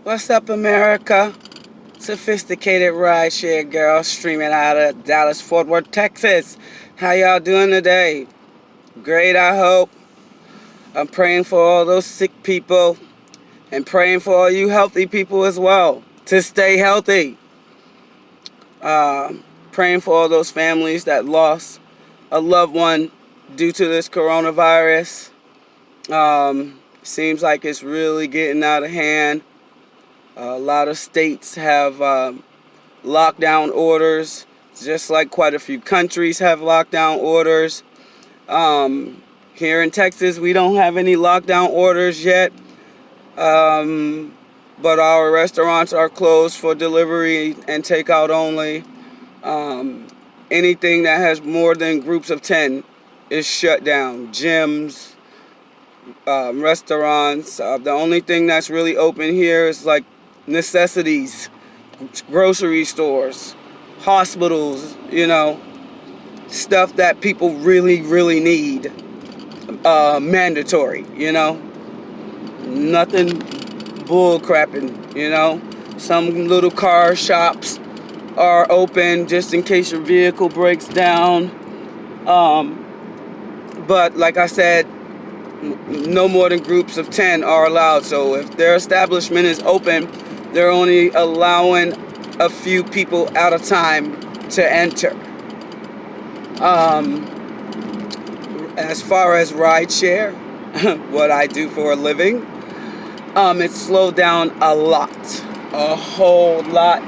What's up, America? Sophisticated rideshare girl streaming out of Dallas, Fort Worth, Texas. How y'all doing today? Great, I hope. I'm praying for all those sick people and praying for all you healthy people as well to stay healthy. Praying for all those families that lost a loved one due to this coronavirus. Seems like it's really getting out of hand. A lot of states have lockdown orders, just like quite a few countries have lockdown orders. Here in Texas, we don't have any lockdown orders yet, but our restaurants are closed for delivery and takeout only. Anything that has more than groups of 10 is shut down. Gyms, restaurants. The only thing that's really open here is like necessities, grocery stores, hospitals, stuff that people really need. Mandatory, nothing bull crapping, Some little car shops are open just in case your vehicle breaks down. But like I said, no more than groups of 10 are allowed. So if their establishment is open, they're only allowing a few people at a time to enter. As far as rideshare, what I do for a living, it's slowed down a whole lot.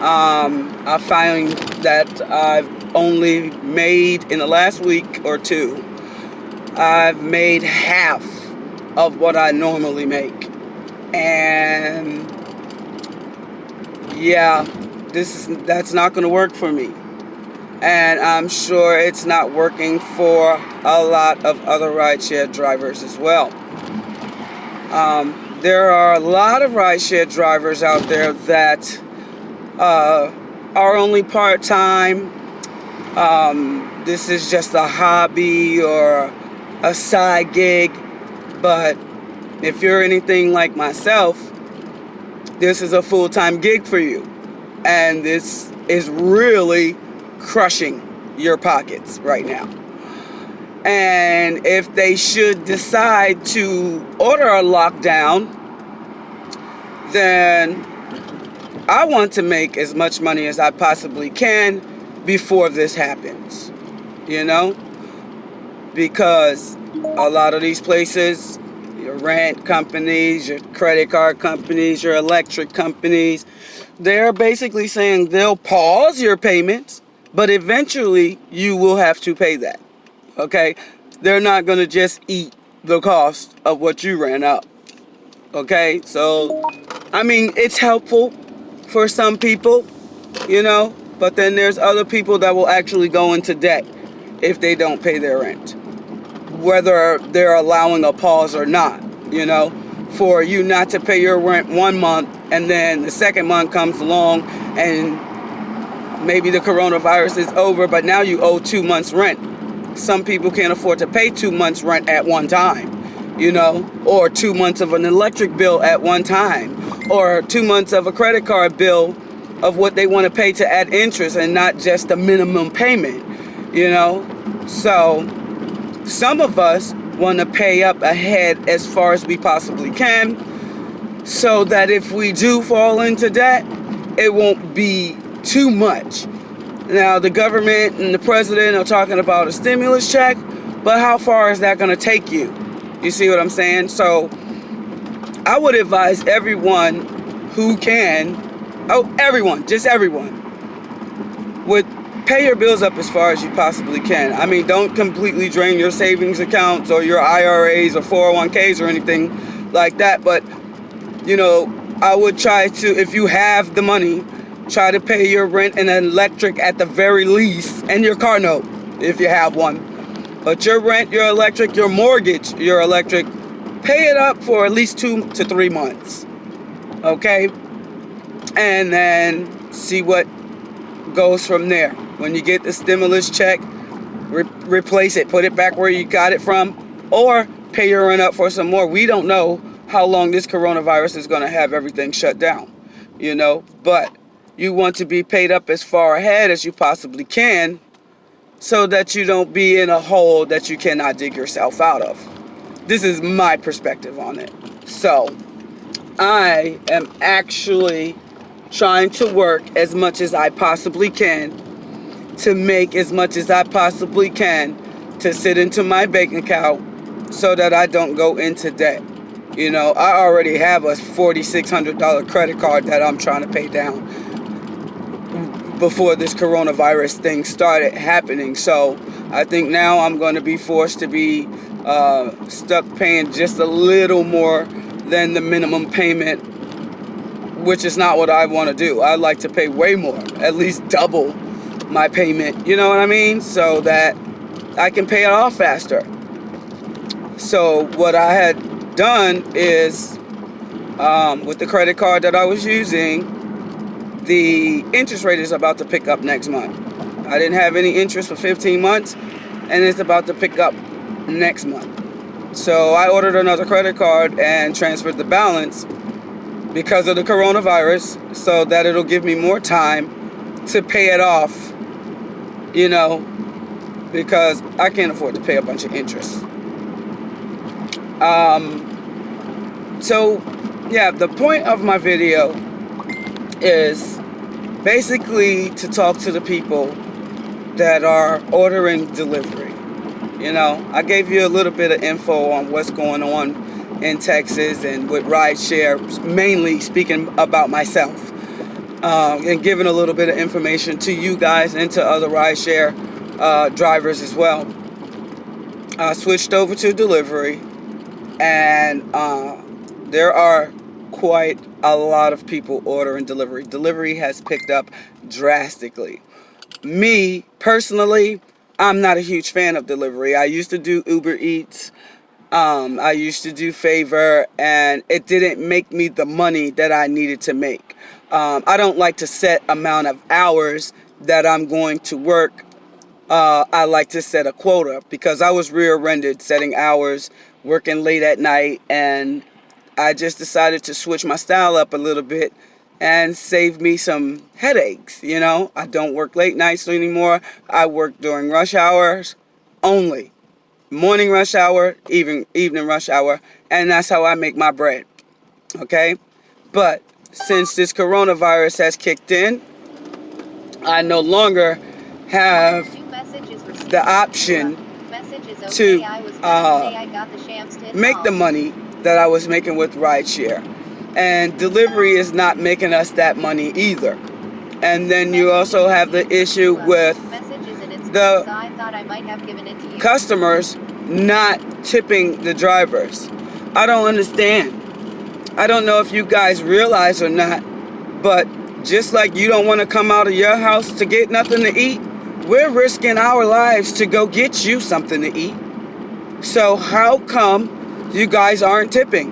I find that I've only made, in the last week or two, I've made half of what I normally make. And yeah, that's not going to work for me. And I'm sure it's not working for a lot of other rideshare drivers as well. There are a lot of rideshare drivers out there that are only part-time. This is just a hobby or a side gig. But if you're anything like myself, this is a full-time gig for you. And this is really crushing your pockets right now. And if they should decide to order a lockdown, then I want to make as much money as I possibly can before this happens, because a lot of these places, your rent companies, your credit card companies, your electric companies, they're basically saying they'll pause your payments, but eventually you will have to pay that. Okay? They're not going to just eat the cost of what you ran up. Okay? So, it's helpful for some people, but then there's other people that will actually go into debt if they don't pay their rent, whether they're allowing a pause or not, for you not to pay your rent 1 month and then the second month comes along and maybe the coronavirus is over, but now you owe 2 months rent. Some people can't afford to pay 2 months rent at one time, or 2 months of an electric bill at one time, or 2 months of a credit card bill of what they want to pay to add interest and not just the minimum payment, So some of us want to pay up ahead as far as we possibly can so that if we do fall into debt, it won't be too much. Now, the government and the president are talking about a stimulus check, but how far is that going to take you? You see what I'm saying? So I would advise everyone who can, just everyone, would pay your bills up as far as you possibly can. Don't completely drain your savings accounts or your IRAs or 401ks or anything like that, but, I would try to, if you have the money, try to pay your rent and electric at the very least, and your car note, if you have one. But your rent, your electric, your mortgage, your electric, pay it up for at least 2 to 3 months. Okay? And then see what goes from there. When you get the stimulus check, replace it, put it back where you got it from, or pay your rent up for some more. We don't know how long this coronavirus is going to have everything shut down, you know. But you want to be paid up as far ahead as you possibly can so that you don't be in a hole that you cannot dig yourself out of. This is my perspective on it. So I am actually trying to work as much as I possibly can to make as much as I possibly can to sit into my bank account so that I don't go into debt. You know, I already have a $4,600 credit card that I'm trying to pay down before this coronavirus thing started happening. So I think now I'm going to be forced to be stuck paying just a little more than the minimum payment, which is not what I want to do. I like to pay way more, at least double my payment, you know what I mean? So that I can pay it off faster. So what I had done is, with the credit card that I was using, the interest rate is about to pick up next month. I didn't have any interest for 15 months, and it's about to pick up next month. So I ordered another credit card and transferred the balance because of the coronavirus so that it'll give me more time to pay it off, you know, because I can't afford to pay a bunch of interest. So yeah, the point of my video is basically to talk to the people that are ordering delivery. You know, I gave you a little bit of info on what's going on in Texas and with Rideshare, mainly speaking about myself, and giving a little bit of information to you guys and to other Rideshare drivers as well. I switched over to delivery, and there are quite a lot of people ordering delivery. Delivery has picked up drastically. Me, personally, I'm not a huge fan of delivery. I used to do Uber Eats. I used to do Favor, and it didn't make me the money that I needed to make. I don't like to set amount of hours that I'm going to work. I like to set a quota because I was rear-ended setting hours, working late at night, and I just decided to switch my style up a little bit and save me some headaches, you know. I don't work late nights anymore. I work during rush hours only. Morning rush hour, evening rush hour, and that's how I make my bread, okay? But since this coronavirus has kicked in, I no longer have the option to make the money that I was making with Rideshare. And delivery is not making us that money either. And then you also have the issue with the customers not tipping the drivers. I don't understand. I don't know if you guys realize or not, but just like you don't want to come out of your house to get nothing to eat, we're risking our lives to go get you something to eat. So how come you guys aren't tipping?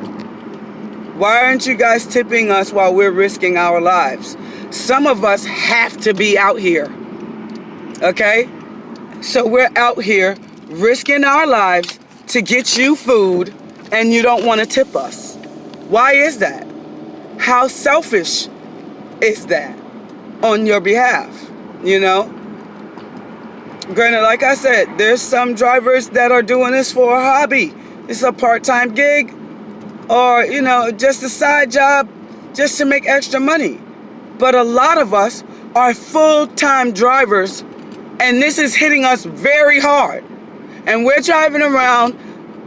Why aren't you guys tipping us while we're risking our lives? Some of us have to be out here, okay? So we're out here risking our lives to get you food, and you don't want to tip us. Why is that? How selfish is that on your behalf, you know? Granted, like I said, there's some drivers that are doing this for a hobby. It's a part-time gig, or, you know, just a side job just to make extra money. But a lot of us are full-time drivers, and this is hitting us very hard. And we're driving around,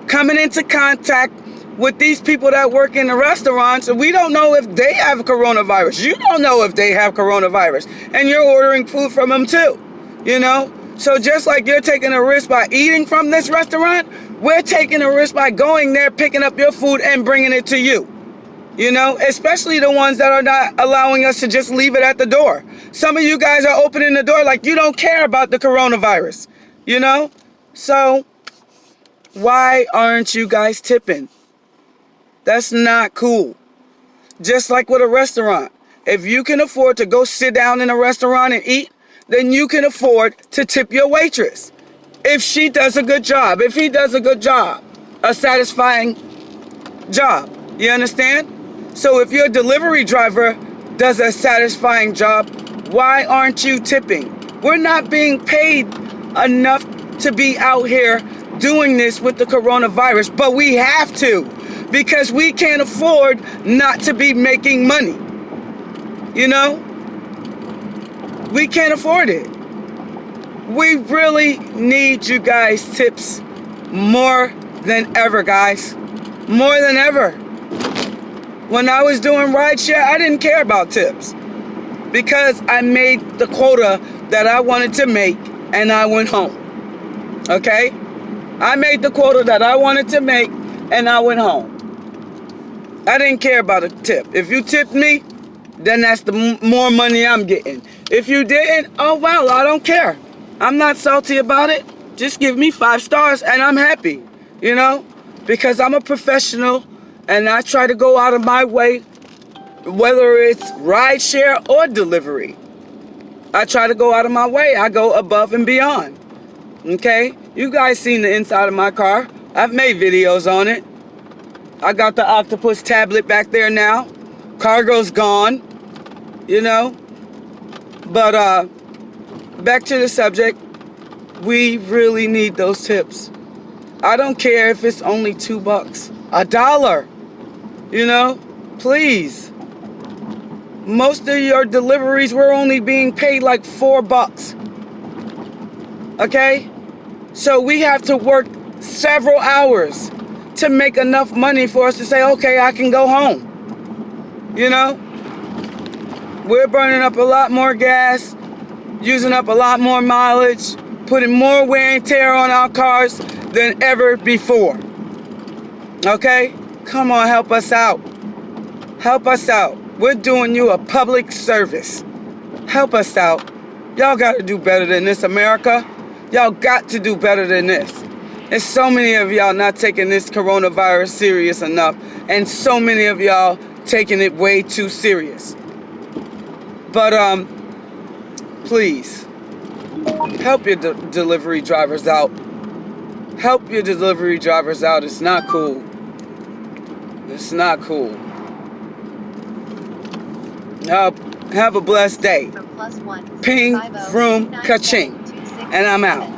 coming into contact with these people that work in the restaurants, and we don't know if they have coronavirus. You don't know if they have coronavirus, and you're ordering food from them too, you know? So just like you're taking a risk by eating from this restaurant, we're taking a risk by going there, picking up your food, and bringing it to you. You know, especially the ones that are not allowing us to just leave it at the door. Some of you guys are opening the door like you don't care about the coronavirus, you know? So why aren't you guys tipping? That's not cool. Just like with a restaurant. If you can afford to go sit down in a restaurant and eat, then you can afford to tip your waitress. If she does a good job, if he does a good job, a satisfying job, You understand? So if your delivery driver does a satisfying job, why aren't you tipping? We're not being paid enough to be out here doing this with the coronavirus, but we have to because we can't afford not to be making money. You know? We can't afford it. We really need you guys' tips more than ever, guys. More than ever. When I was doing rideshare, I didn't care about tips because I made the quota that I wanted to make and I went home. Okay? I made the quota that I wanted to make and I went home. I didn't care about a tip. If you tipped me, then that's the more money I'm getting. If you didn't, oh well, I don't care. I'm not salty about it. Just give me 5 stars and I'm happy, you know? Because I'm a professional and I try to go out of my way, whether it's rideshare or delivery. I try to go out of my way. I go above and beyond. Okay? You guys seen the inside of my car. I've made videos on it. I got the octopus tablet back there now. Cargo's gone, you know? But back to the subject. We really need those tips. I don't care if it's only $2, $1, you know? Please. Most of your deliveries, we're only being paid like $4. Okay? So we have to work several hours to make enough money for us to say, okay, I can go home. You know? We're burning up a lot more gas, using up a lot more mileage, putting more wear and tear on our cars than ever before. Okay? Come on, help us out. Help us out. We're doing you a public service. Help us out. Y'all got to do better than this, America. Y'all got to do better than this. There's so many of y'all not taking this coronavirus serious enough, and so many of y'all taking it way too serious. But please help your delivery drivers out. Help your delivery drivers out. It's not cool. It's not cool. Have a blessed day. Ping, vroom, ka-ching. And I'm out.